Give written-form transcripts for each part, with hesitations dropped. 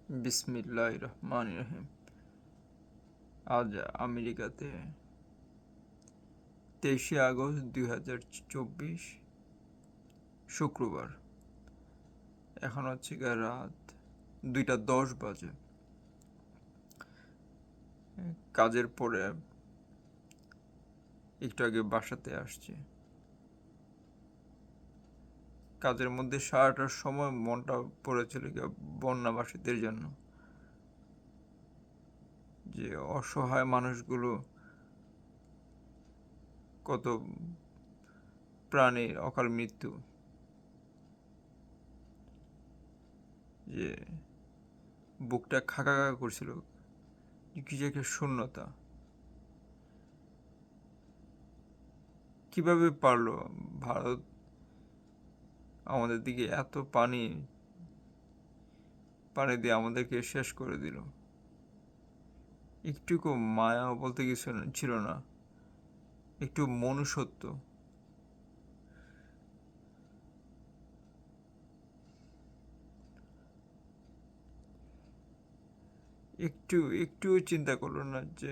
বিসমিল্লাহির রহমানির রহিম। আজ আমেরিকাতে 23শে আগস্ট 2024 শুক্রবার। এখন হচ্ছে গিয়ে রাত 2:10 বাজে। কাজের পরে একটু আগে বাসাতে আসছি। কাজের মধ্যে সারাটার সময় মনটা পড়েছিল গিয়ে বন্যাবাসীদের জন্য, যে অসহায় মানুষগুলো, কত প্রাণীর অকাল মৃত্যু, যে বুকটা খাকা খাকা করছিল, কি যে একটা শূন্যতা। কিভাবে পারলো ভারত আমাদের দিকে এত পানি দিয়ে আমাদেরকে শেষ করে দিল? একটুকু মায়া বলতে কিছু ছিল না, একটু মনুষ্যত্ব। একটু চিন্তা করলো না যে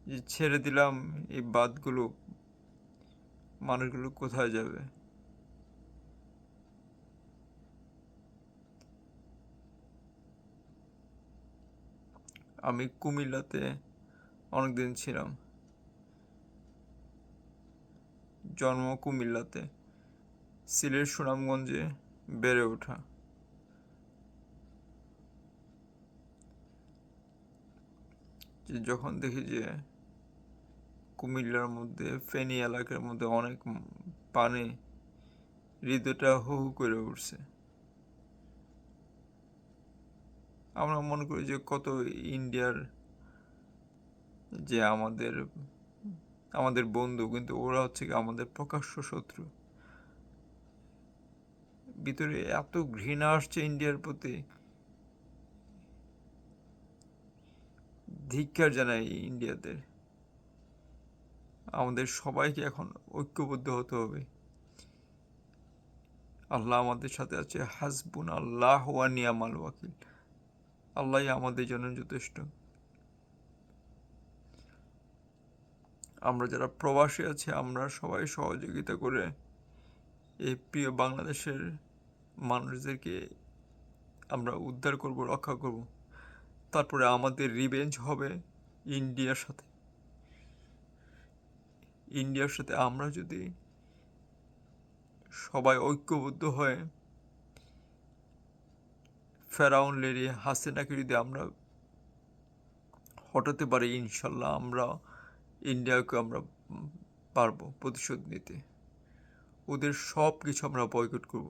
যে ছেড়ে দিলাম এই বাঁধগুলো, মানুষগুলো কোথায় যাবে? আমি কুমিল্লাতে অনেকদিন ছিলাম, জন্ম কুমিল্লাতে, সিলেট সুনামগঞ্জে বেড়ে ওঠা। যে যখন দেখি যে কুমিল্লার মধ্যে, ফেনী এলাকার মধ্যে অনেক পানি, হৃদয়টা হু হু করে উঠছে। আমরা মনে করি যে কত ইন্ডিয়ার যে আমাদের বন্ধু, কিন্তু ওরা হচ্ছে কি আমাদের প্রকাশ্য শত্রু। ভিতরে এত ঘৃণা আসছে ইন্ডিয়ার প্রতি, ধিক্কার জানাই ইন্ডিয়াদের। আমাদের সবাইকে এখন ঐক্যবদ্ধ হতে হবে। আল্লাহ আমাদের সাথে আছে, হাসবুন আল্লাহ ওয়া নিয়ামাল ওয়াকিল। আল্লাহ আমাদের জন্য যথেষ্ট। আমরা যারা প্রবাসী আছি, আমরা সবাই সহযোগিতা করে এই প্রিয় বাংলাদেশের মানুষদেরকে আমরা উদ্ধার করব, রক্ষা করব। তারপরে আমাদের রিভেঞ্জ হবে ইন্ডিয়ার সাথে। আমরা যদি সবাই ঐক্যবদ্ধ হয়ে ফেরাউন লেরি হাসিনাকে যদি আমরা হটাতে পারি, ইনশাল্লাহ আমরা ইন্ডিয়াকে আমরা পারবো প্রতিশোধ নিতে। ওদের সব কিছু আমরা বয়কট করব।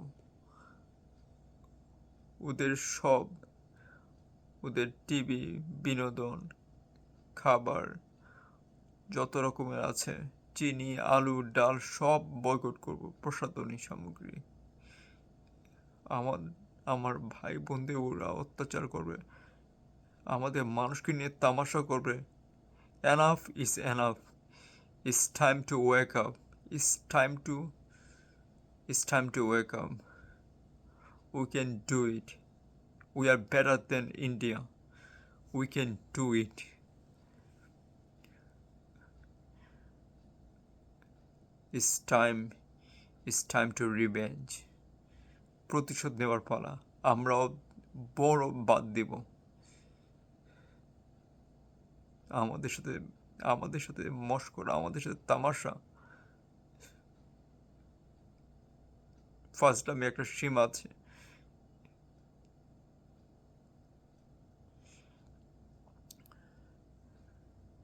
ওদের টিভি, বিনোদন, খাবার, যত রকমের আছে, চিনি, আলু, ডাল সব বয়কট করব। প্রসাধনী সামগ্রী, আমার ভাই বোনদের ওরা অত্যাচার করবে, আমাদের মানুষকে নিয়ে তামাশা করবে। Enough is enough. It's time to wake up. It's time to wake up. We can do it. We are better than India. We can do it. It's time to revenge. প্রতিশোধ নেওয়ার পালা। আমরাও বড় বাদ দিব। আমাদের সাথে মস্করা, আমাদের সাথে তামাশা, ফাজলামি একটা সীমা আছে।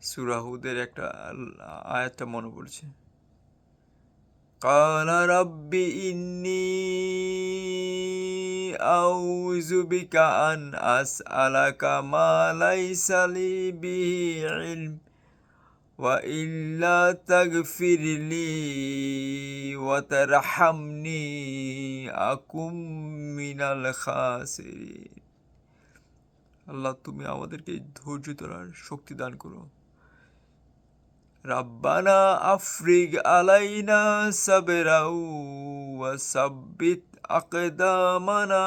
সূরা হুদের একটা আয়াতটা মনে পড়ছে। قال رب إني أعوذ بك أن أسألك ما ليس لي به علم وإلا تغفر لي وترحمني أكن من الخاسرين। আল্লাহ, তুমি আমাদেরকে ধৈর্য ধরার শক্তি দান করো। রাব্বানা আফরিগ আলাইনা সাবরাউ ওয়া সাব্বিত আকদামানা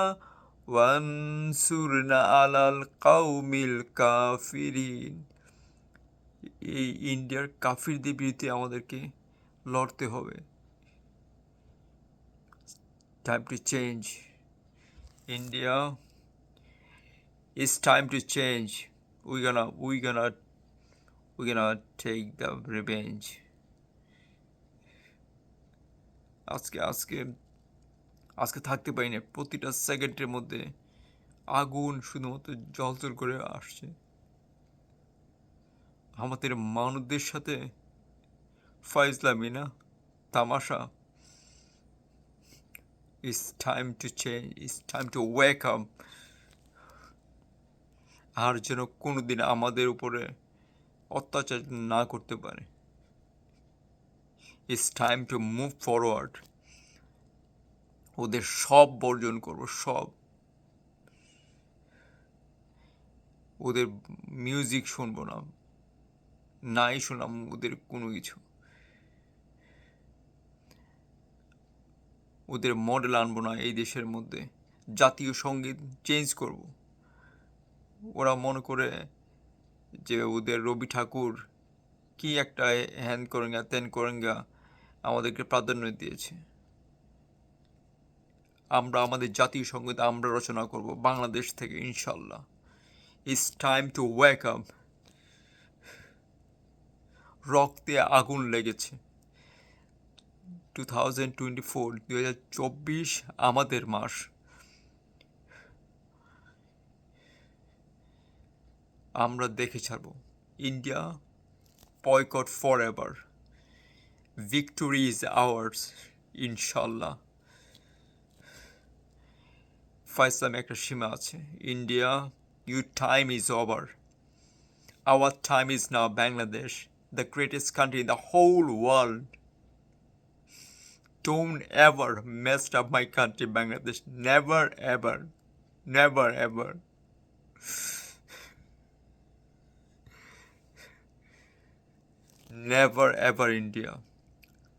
ওয়ানসুরনা আলাল কাউমিল কাফিরিন। এই ইন্ডিয়ার কাফিরদের বিরুদ্ধে আমাদেরকে লড়তে হবে। Time to change India, it's time to change. We're gonna take the revenge. আজকে আজকে আজকে থাকতে পারি না। প্রতিটা সেকেন্ডের মধ্যে আগুন শুধুমাত্র জ্বলজ্বল করে আসছে। আমাদের মানুষদের সাথে ফাইজলামি না, তামাশা। It's time to change. It's time to wake up. আর যেন কোনোদিন আমাদের উপরে অত্যাচার না করতে পারে। It's time to move forward. ওদের সব বর্জন করব, সব। ওদের মিউজিক শুনবো না, নাই শোনাম ওদের কোনো কিছু। ওদের মডেল আনবো না এই দেশের মধ্যে। জাতীয় সঙ্গীত চেঞ্জ করব। ওরা মনে করে যে ওদের রবি ঠাকুর কি একটা হ্যান করেঙ্গা ত্যান করেঙ্গা আমাদেরকে প্রাধান্য দিয়েছে। আমরা আমাদের জাতীয় সঙ্গীত আমরা রচনা করব বাংলাদেশ থেকে, ইনশাল্লাহ। It's time to wake up. রক্তে আগুন লেগেছে। 2024 আমাদের মাস। আমরা দেখে ছাড়ব। India boycott forever. Victory is ours, ইনশাল্লাহ। ফাইসলামে একটা সীমা আছে। India, your time is over. Our time is now. Bangladesh, the greatest country in the whole world. Don't ever mess up my country, Bangladesh. Never ever. Never ever. Never ever, India.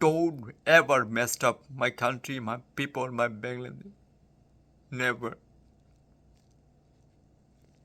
Don't ever mess up my country, my people, my Bangladesh. Never.